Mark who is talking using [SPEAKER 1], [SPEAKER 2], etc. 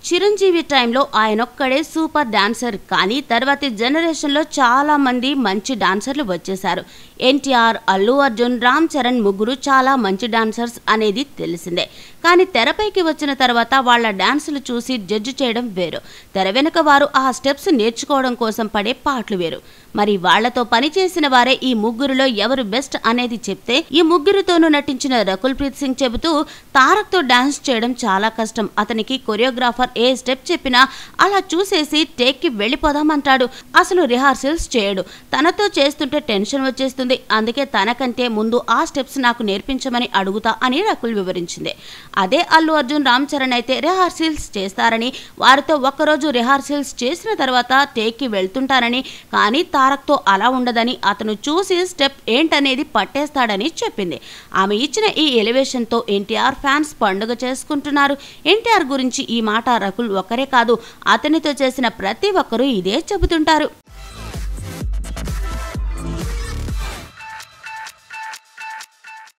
[SPEAKER 1] చిరంజీవి టైంలో ఆయనొక్కడే super dancer. కానీ తర్వాతి జనరేషన్లో చాలా మంది మంచి డాన్సర్లు వచ్చేశారు. ఎన్టీఆర్, అల్లు అర్జున్, రామ్ చరణ్ ముగ్గురు చాలా మంచి డాన్సర్స్ అనేది తెలిసిందే. కానీ తెరపైకి వచ్చిన తర్వాత వాళ్ళ డాన్సులు చూసి జడ్జి చేయడం వేరు, తెర వెనుక వారు ఆ స్టెప్స్ నేర్చుకోవడం కోసం పడే పాటలు వేరు. మరి వాళ్లతో పనిచేసిన వారే ఈ ముగ్గురులో ఎవరు బెస్ట్ అనేది చెప్తే, ఈ ముగ్గురితోనూ నటించిన రకుల్ ప్రీత్ సింగ్ చెబుతూ, తారక్తో డాన్స్ చేయడం చాలా కష్టం. అతనికి కొరియోగ్రాఫర్ ఏ స్టెప్ చెప్పినా అలా చూసేసి టేక్కి వెళ్ళిపోదామంటాడు. అసలు రిహార్సల్స్ చేయడు. తనతో చేస్తుంటే టెన్షన్ వచ్చేస్తుంది. అందుకే తనకంటే ముందు ఆ స్టెప్స్ నాకు నేర్పించమని అడుగుతా అని రకుల్ వివరించింది. అదే అల్లు అర్జున్, రామ్ చరణ్ అయితే రిహార్సల్స్ చేస్తారని, వారితో ఒక్కరోజు రిహార్సల్స్ చేసిన తర్వాత టేక్కి వెళ్తుంటారని, కానీ తారక్తో అలా ఉండదని, అతను చూసి స్టెప్ ఏంటనేది పట్టేస్తాడని చెప్పింది. ఆమె ఇచ్చిన ఈ ఎలివేషన్తో ఎన్టీఆర్ ఫ్యాన్స్ పండుగ చేసుకుంటున్నారు. ఎన్టీఆర్ గురించి ఈ మాట రకుల్ ఒక్కరే కాదు, అతనితో చేసిన ప్రతి ఒక్కరూ ఇదే చెబుతుంటారు.